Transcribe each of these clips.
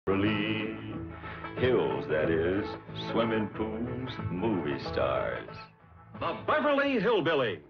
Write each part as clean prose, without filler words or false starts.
Beverly Hills, that is, swimming pools, movie stars. The Beverly Hillbillies.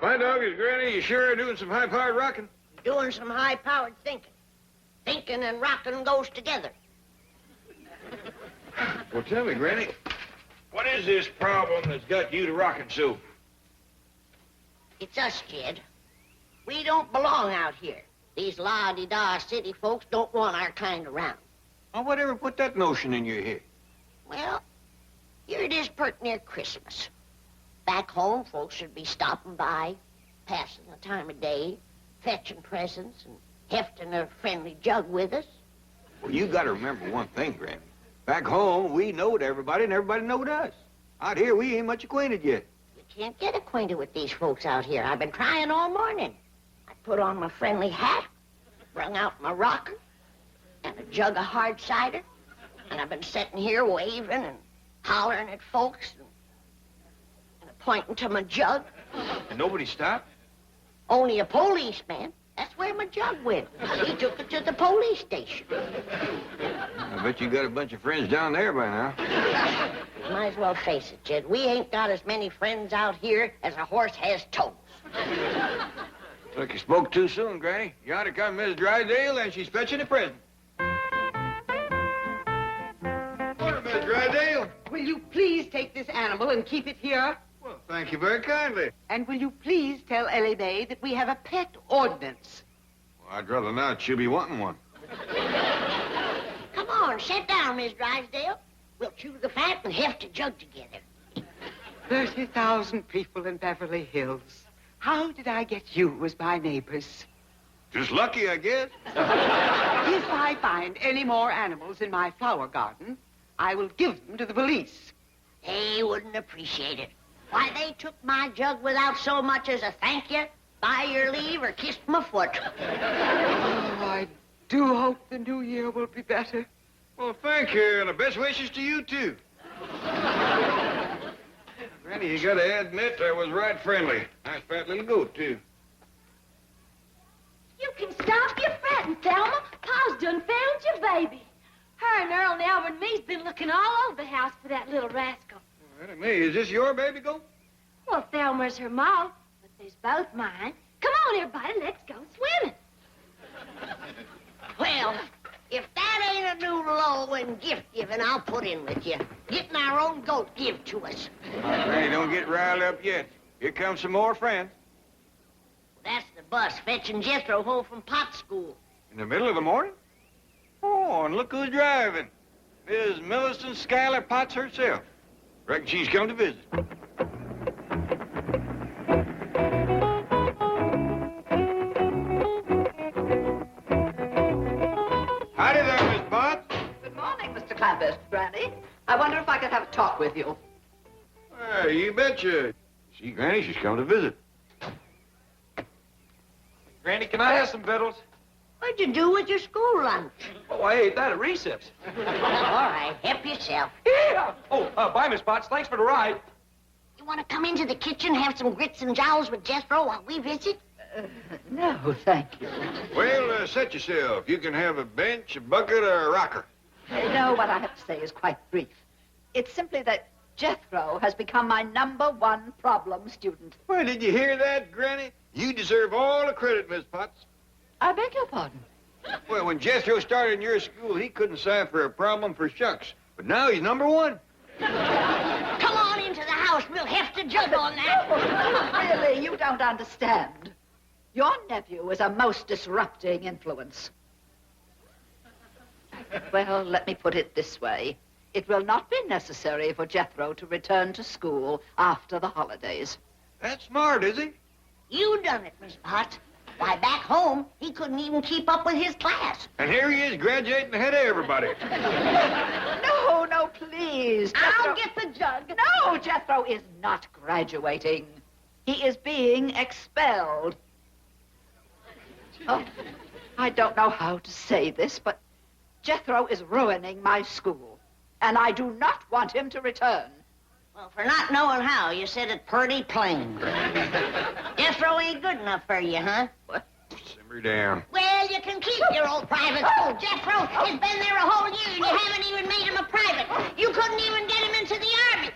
My dog is Granny. You sure are doing some high-powered rocking? Doing some high-powered thinking. Thinking and rocking goes together. Well, tell me, Granny, what is this problem that's got you to rocking so? It's us, Jed. We don't belong out here. These la-di-da city folks don't want our kind around. Well, whatever put that notion in your head? Well, here it is pert near Christmas. Back home, folks should be stopping by, passing the time of day, fetching presents, and hefting a friendly jug with us. Well, you got to remember one thing, Granny. Back home, we knowed everybody, and everybody knowed us. Out here, we ain't much acquainted yet. You can't get acquainted with these folks out here. I've been trying all morning. I put on my friendly hat, brung out my rocker, and a jug of hard cider, and I've been sitting here waving and hollering at folks and pointing to my jug. And nobody stopped? Only a policeman. That's where my jug went. He took it to the police station. I bet you got a bunch of friends down there by now. Might as well face it, Jed. We ain't got as many friends out here as a horse has toes. Looks like you spoke too soon, Granny. You ought to come Miss Drydale, and she's fetching a present. Morning, Miss Drydale. Will you please take this animal and keep it here? Well, thank you very kindly. And will you please tell Ellie Mae that we have a pet ordinance? Well, I'd rather not. She'll be wanting one. Come on, sit down, Miss Drysdale. We'll chew the fat and heft a jug together. 30,000 people in Beverly Hills. How did I get you as my neighbors? Just lucky, I guess. If I find any more animals in my flower garden, I will give them to the police. They wouldn't appreciate it. Why, they took my jug without so much as a thank you, by your leave, or kissed my foot. Oh, I do hope the new year will be better. Well, thank you, and the best wishes to you, too. Granny, you gotta admit I was right friendly. Nice fat little goat, too. You can stop your fretting, Thelma. Pa's done found your baby. Her and Earl and Albert and me's been looking all over the house for that little rascal. Well, that ain't me. Is this your baby goat? Well, Thelma's her ma, but there's both mine. Come on, everybody, let's go swimming. Well, if that ain't a new low in gift giving, I'll put in with you. Getting our own goat give to us. Granny, don't get riled up yet. Here comes some more friends. That's the bus fetching Jethro home from pot school. In the middle of the morning? Oh, and look who's driving. Miss Millicent Schuyler Potts herself. Reckon she's come to visit. Howdy there, Miss Potts. Good morning, Mr. Clampetts, Granny. I wonder if I could have a talk with you. Well, you betcha. See, Granny, she's come to visit. Granny, can I have some victuals? What'd you do with your school lunch? Oh, I ate that at recess. All right, help yourself. Yeah. Oh, bye, Miss Potts. Thanks for the ride. You want to come into the kitchen, have some grits and jowls with Jethro while we visit? No, thank you. Well, set yourself. You can have a bench, a bucket, or a rocker. No, what I have to say is quite brief. It's simply that Jethro has become my #1 problem student. Well, did you hear that, Granny? You deserve all the credit, Miss Potts. I beg your pardon. Well, when Jethro started in your school, he couldn't cipher a problem for shucks. But now he's #1. Come on into the house. We'll heft a jug on that. Really, you don't understand. Your nephew is a most disrupting influence. Well, let me put it this way. It will not be necessary for Jethro to return to school after the holidays. That's smart, is he? You done it, Miss Potts. Why, back home, he couldn't even keep up with his class. And here he is graduating ahead of everybody. No, please. I'll get the jug. No, Jethro is not graduating. He is being expelled. Oh, I don't know how to say this, but Jethro is ruining my school, and I do not want him to return. Well, for not knowing how, you said it pretty plain. Jethro ain't good enough for you, huh? What? Simmer down. Well, you can keep your old private school. Jethro has been there a whole year, and you haven't even made him a private. You couldn't even get him into the Army.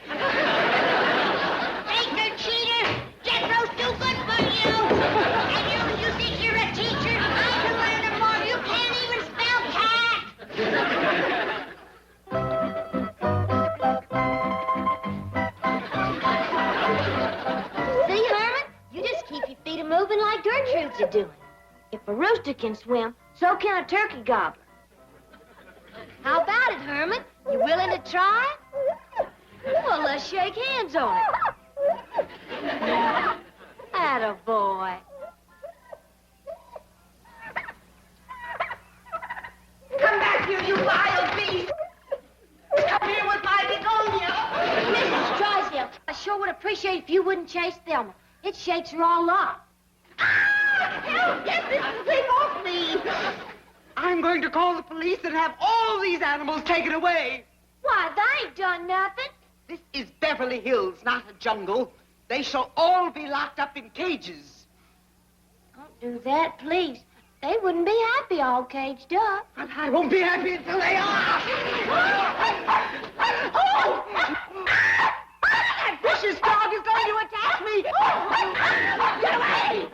Baker, cheater, Jethro's too good for you. And you think you're a teacher? I can learn him more. You can't even spell cat. See, Herman? You just keep your feet moving like Gertrude's are doing. If a rooster can swim, so can a turkey gobbler. How about it, Herman? You willing to try? Well, let's shake hands on it. Attaboy. Come back here, you wild beast! Come here with my begonia! Mrs. Drysdale, I sure would appreciate if you wouldn't chase Thelma. It shakes her all up. Help! Get this thing off me! I'm going to call the police and have all these animals taken away. Why, they ain't done nothing. This is Beverly Hills, not a jungle. They shall all be locked up in cages. Don't do that, please. They wouldn't be happy all caged up. But I won't be happy until they are. Oh! That vicious dog is going to attack me. Get away!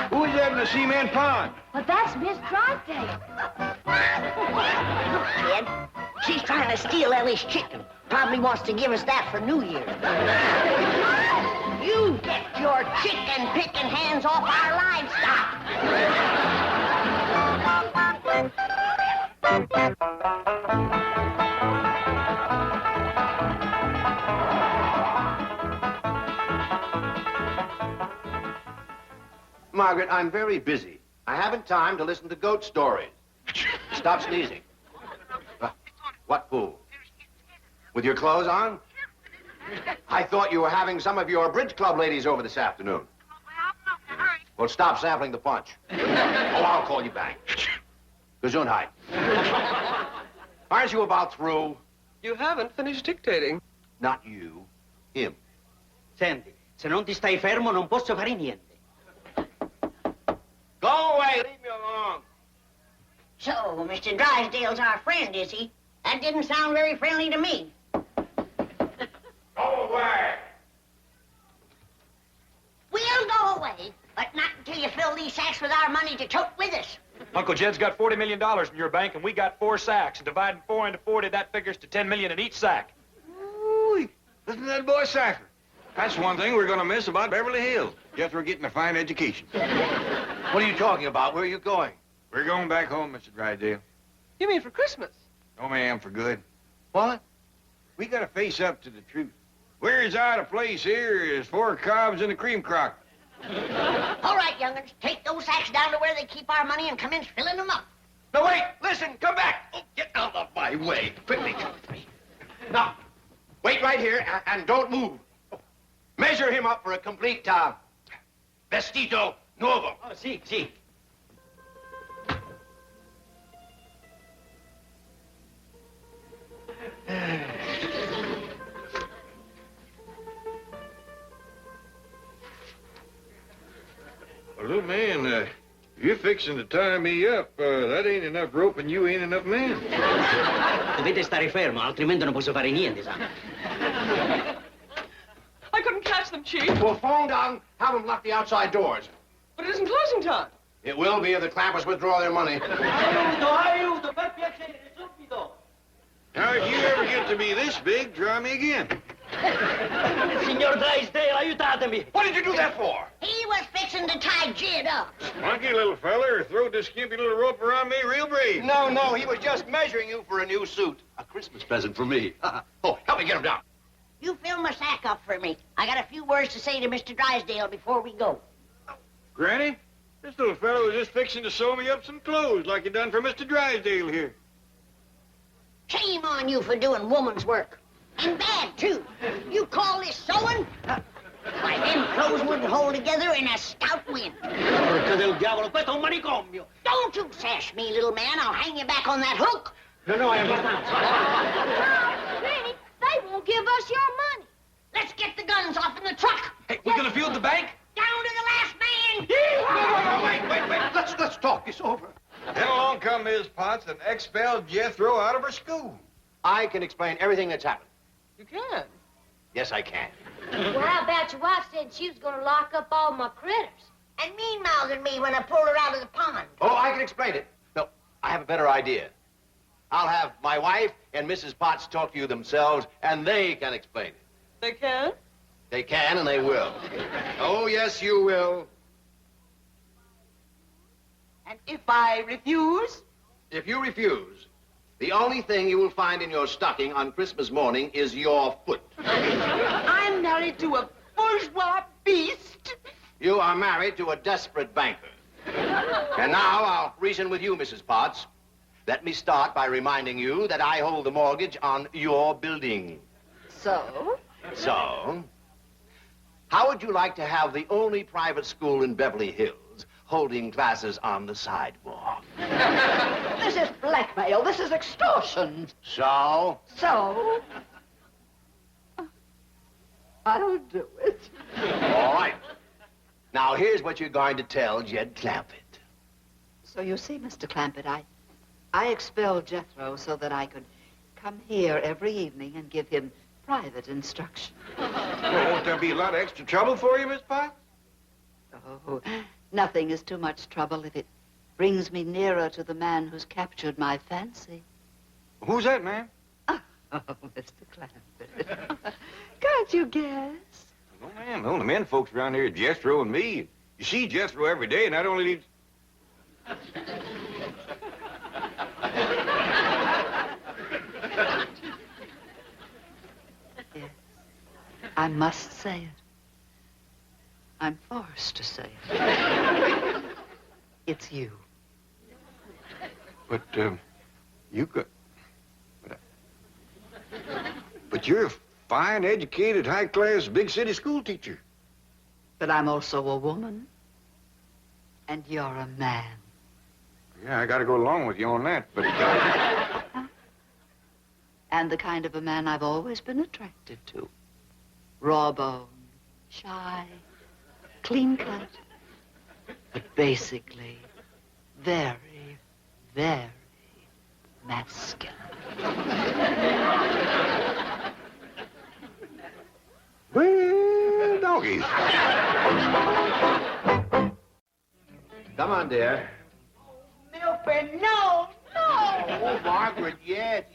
Who's that in the cement pond? But that's Miss Drysdale. Kid, she's trying to steal Ellie's chicken. Probably wants to give us that for New Year. You get your chicken-picking hands off our livestock. Margaret, I'm very busy. I haven't time to listen to goat stories. Stop sneezing. What fool? With your clothes on? I thought you were having some of your bridge club ladies over this afternoon. Well, stop sampling the punch. Oh, I'll call you back. Gesundheit. Aren't you about through? You haven't finished dictating. Not you. Him. Senti, se non ti stai fermo non posso fare niente. Go away. Leave me alone. So, Mr. Drysdale's our friend, is he? That didn't sound very friendly to me. Go away. We'll go away, but not until you fill these sacks with our money to tote with us. Uncle Jed's got $40 million in your bank, and we got 4 sacks. And dividing 4 into 40, that figures to $10 million in each sack. Ooh, listen to that boy Sacker. That's one thing we're going to miss about Beverly Hills. Jethro getting a fine education. What are you talking about? Where are you going? We're going back home, Mr. Drysdale. You mean for Christmas? No, ma'am, for good. What? We got to face up to the truth. We're as out of place here as 4 cobs in a cream crock. All right, young'uns, take those sacks down to where they keep our money and commence filling them up. No, wait. Listen. Come back. Oh, get out of my way. Quickly. Come with me. Now, wait right here and don't move. Measure him up for a complete vestito nuovo. Oh, sì, sì. Well, little man, you're fixing to tie me up. That ain't enough rope and you ain't enough man. Dovete stare fermo, altrimenti non posso fare niente, sa. I couldn't catch them, Chief. Well, phone down. Have them lock the outside doors. But it isn't closing time. It will be if the Clampetts withdraw their money. Aiuto, aiuto, per piacere, subito. Now, if you ever get to be this big, try me again. Signor Drysdale, aiutatemi. What did you do that for? He was fixing to tie Jed up. Monkey, little feller, throw this skimpy little rope around me real brave. No, he was just measuring you for a new suit. A Christmas present for me. Oh, help me get him down. You fill my sack up for me. I got a few words to say to Mr. Drysdale before we go. Granny, this little fellow was just fixing to sew me up some clothes like you done for Mr. Drysdale here. Shame on you for doing woman's work. And bad, too. You call this sewing? Why, them clothes wouldn't hold together in a stout wind. Porca del diavolo, questo è un manicomio. Don't you sash me, little man. I'll hang you back on that hook. No, I am not. Granny, they won't give us your money. Let's get the guns off in the truck. Hey, we're gonna field the bank? Down to the last man. Wait. Let's talk this over. Then along come Miss Potts and expelled Jethro out of her school. I can explain everything that's happened. You can. Yes, I can. Well, how about your wife said she was going to lock up all my critters? And mean-mouthing me when I pulled her out of the pond. Oh, I can explain it. No, I have a better idea. I'll have my wife and Mrs. Potts talk to you themselves, and they can explain it. They can? They can, and they will. Oh, yes, you will. And if I refuse? If you refuse, the only thing you will find in your stocking on Christmas morning is your foot. I'm married to a bourgeois beast. You are married to a desperate banker. And now I'll reason with you, Mrs. Potts. Let me start by reminding you that I hold the mortgage on your building. So? So, how would you like to have the only private school in Beverly Hills holding classes on the sidewalk? This is blackmail. This is extortion. So? So? I'll do it. All right. Now, here's what you're going to tell Jed Clampett. So you see, Mr. Clampett, I expelled Jethro so that I could come here every evening and give him private instruction. Well, won't there be a lot of extra trouble for you, Miss Potts? Oh, nothing is too much trouble if it brings me nearer to the man who's captured my fancy. Who's that, man? Oh, Mr. Clampett. Can't you guess? No, ma'am. The only men folks around here are Jethro and me. You see Jethro every day, and I don't need... Yes, I must say it. I'm forced to say it. It's you. But, you got... But you're a fine, educated, high-class, big-city school teacher. But I'm also a woman. And you're a man. Yeah, I gotta go along with you on that, but... And the kind of a man I've always been attracted to. Raw-boned, shy, clean-cut. But basically, very, very masculine. Well, doggies. Come on, dear. Milford, no. Oh, Margaret, yes.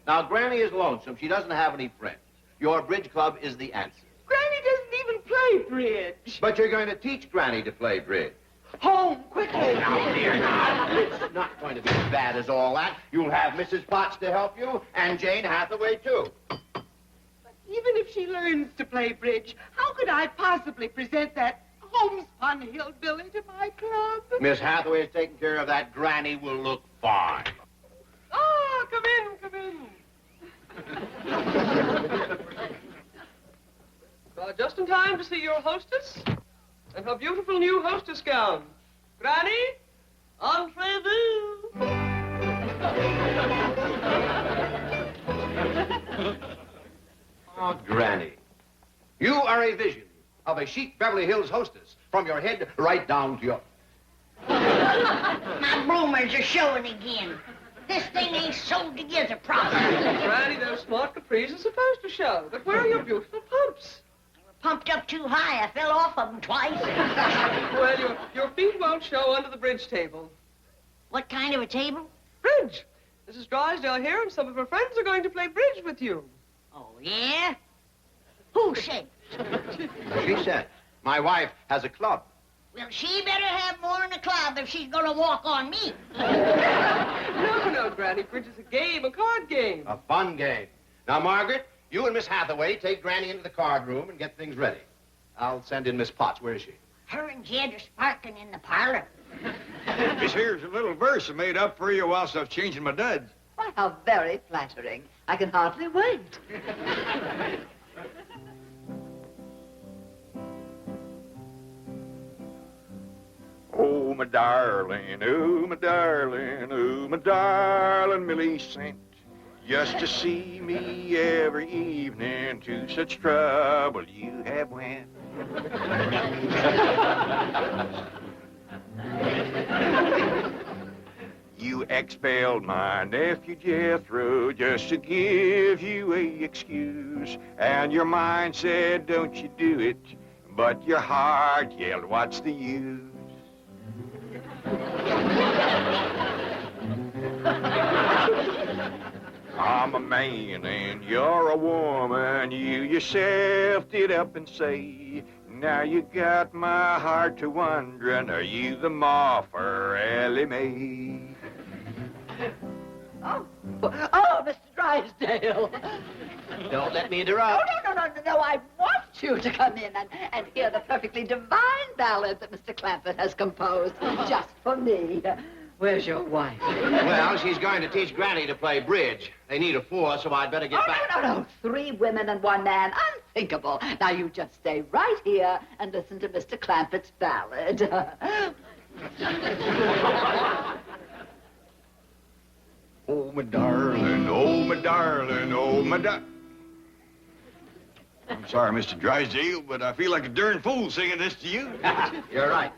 Now, Granny is lonesome. She doesn't have any friends. Your bridge club is the answer. Granny doesn't even play bridge. But you're going to teach Granny to play bridge. Home, quickly. Now, dear, now. It's not going to be as bad as all that. You'll have Mrs. Potts to help you, and Jane Hathaway, too. But even if she learns to play bridge, how could I possibly present that homespun hillbilly to my club? Miss Hathaway is taking care of that. Granny will look fine. Oh, come in. Just in time to see your hostess and her beautiful new hostess gown. Granny, entrez-vous. Oh, Granny, you are a vision of a chic Beverly Hills hostess, from your head right down to your... My bloomers are showing again. This thing ain't sewed together properly. Granny, those smart capris are supposed to show. But where are your beautiful pumps? Pumped up too high. I fell off of them twice. Well, your feet won't show under the bridge table. What kind of a table? Bridge. Mrs. Drysdale here and some of her friends are going to play bridge with you. Oh, yeah? Who said? She said. My wife has a club. Well, she better have more in the club if she's gonna walk on me. No, Granny. Bridge is a game, a card game. A fun game. Now, Margaret, you and Miss Hathaway take Granny into the card room and get things ready. I'll send in Miss Potts. Where is she? Her and Jed are sparking in the parlor. This here's a little verse I made up for you whilst I was changing my duds. Why, how very flattering. I can hardly wait. Oh, my darling, oh, my darling, oh, my darling Millie sent just to see me every evening. To such trouble you have went. You expelled my nephew Jethro just to give you a excuse. And your mind said, don't you do it. But your heart yelled, what's the use? I'm a man and you're a woman. You yourself did up and say, now you got my heart to wondering, are you the ma for Ellie Mae? Oh, Mr. Drysdale. Don't let me interrupt. No, I want you to come in and hear the perfectly divine ballad that Mr. Clampett has composed just for me. Where's your wife? Well, she's going to teach Granny to play bridge. They need a four, so I'd better get back. No. 3 women and 1 man. Unthinkable. Now, you just stay right here and listen to Mr. Clampett's ballad. Oh, my darling, oh, my darling, oh, my I'm sorry, Mr. Drysdale, but I feel like a darn fool singing this to you. You're right.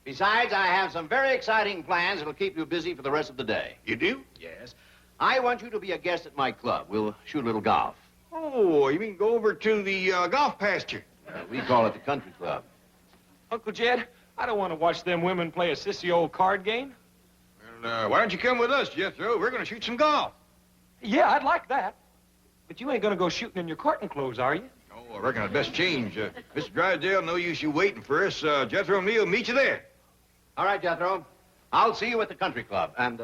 Besides, I have some very exciting plans that'll keep you busy for the rest of the day. You do? Yes. I want you to be a guest at my club. We'll shoot a little golf. Oh, you mean go over to the golf pasture? We call it the country club. Uncle Jed, I don't want to watch them women play a sissy old card game. Well, why don't you come with us, Jethro? We're going to shoot some golf. Yeah, I'd like that. But you ain't going to go shooting in your courting clothes, are you? Oh, I reckon I'd best change. Mr. Drysdale, no use you waiting for us. Jethro and me will meet you there. All right, Jethro. I'll see you at the country club. And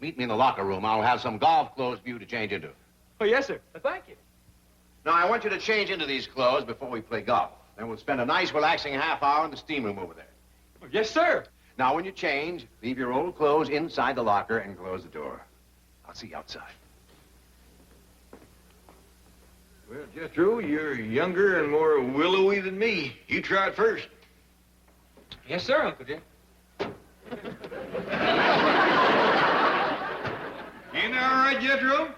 meet me in the locker room. I'll have some golf clothes for you to change into. Oh, yes, sir. Thank you. Now, I want you to change into these clothes before we play golf. Then we'll spend a nice, relaxing half hour in the steam room over there. Oh, yes, sir. Now, when you change, leave your old clothes inside the locker and close the door. I'll see you outside. Well, Jethro, you're younger and more willowy than me. You try it first. Yes, sir, Uncle Jed. You know all right, Jethro? I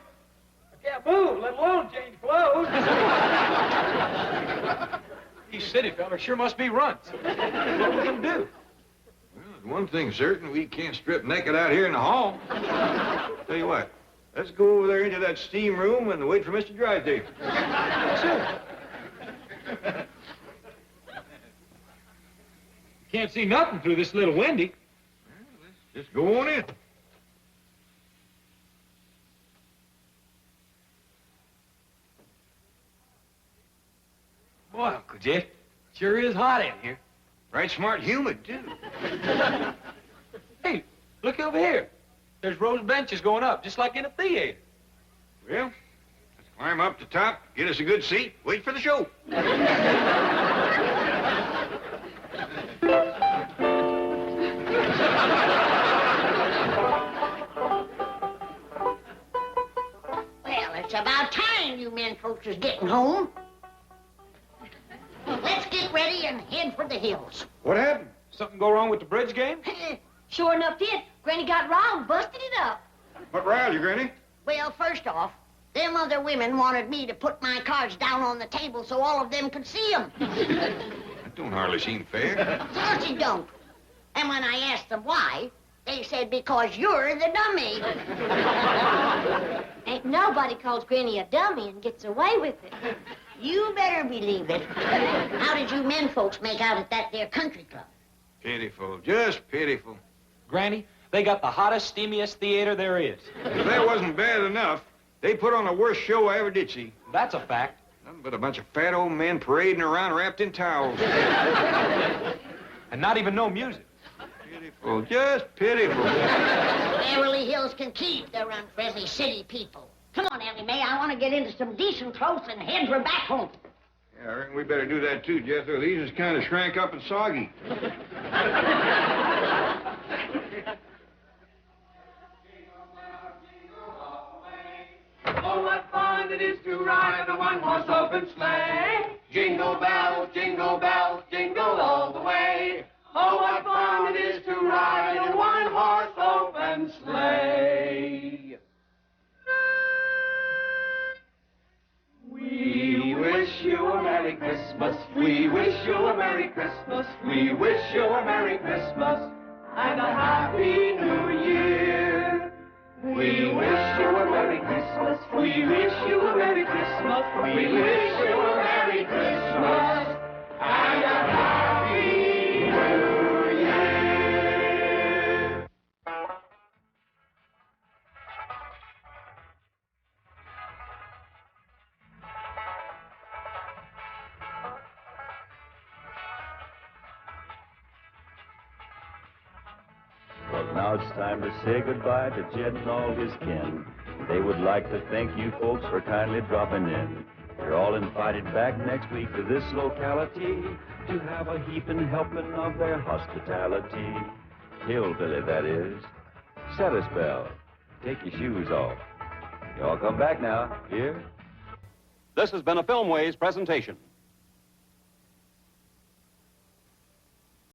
can't move, let alone change clothes. These city fellas sure must be runts. What are we going to do? Well, one thing's certain, we can't strip naked out here in the hall. Tell you what, let's go over there into that steam room and wait for Mr. Drysdale. Yes, sir. Can't see nothing through this little windy. Well, let's just go on in. Boy, Uncle Jed, sure is hot in here. Right smart humid, too. Hey, look over here. There's rows of benches going up, just like in a theater. Well, let's climb up the top, get us a good seat, wait for the show. Well, it's about time you men folks is getting home. Let's get ready and head for the hills. What happened? Something go wrong with the bridge game? Sure enough did. Granny got riled, busted it up. What riled you, Granny? Well, first off, them other women wanted me to put my cards down on the table so all of them could see them. That don't hardly seem fair. Of course it don't. And when I asked them why, they said because you're the dummy. Ain't nobody calls Granny a dummy and gets away with it. You better believe it. How did you men folks make out at that there country club? Pitiful, just pitiful. Granny, They got the hottest, steamiest theater there is. If that wasn't bad enough, they put on the worst show I ever did see. That's a fact. Nothing but a bunch of fat old men parading around wrapped in towels. And not even no music. Pitiful, just pitiful. Beverly Hills can keep their unfriendly city people. Come on, Ellie Mae, I want to get into some decent clothes and head for back home. Yeah, I reckon we better do that too, Jethro. These is kind of shrank up and soggy. Oh, what fun it is to ride in a one-horse open sleigh. Jingle bells, jingle bells, jingle all the way. Oh, what fun it is to ride in a one-horse open sleigh. We wish you a Merry Christmas. We wish you a Merry Christmas. We wish you a Merry Christmas and a Happy New Year. We wish you a Merry Christmas. We wish you a Merry Christmas. We wish you a Merry Christmas and a Happy New Year. Well, now it's time to say goodbye to Jed and all his kin. They would like to thank you folks for kindly dropping in. You're all invited back next week to this locality to have a heaping helping of their hospitality. Hillbilly, that is. Set a spell. Take your shoes off. You all come back now, here. This has been a Filmways presentation.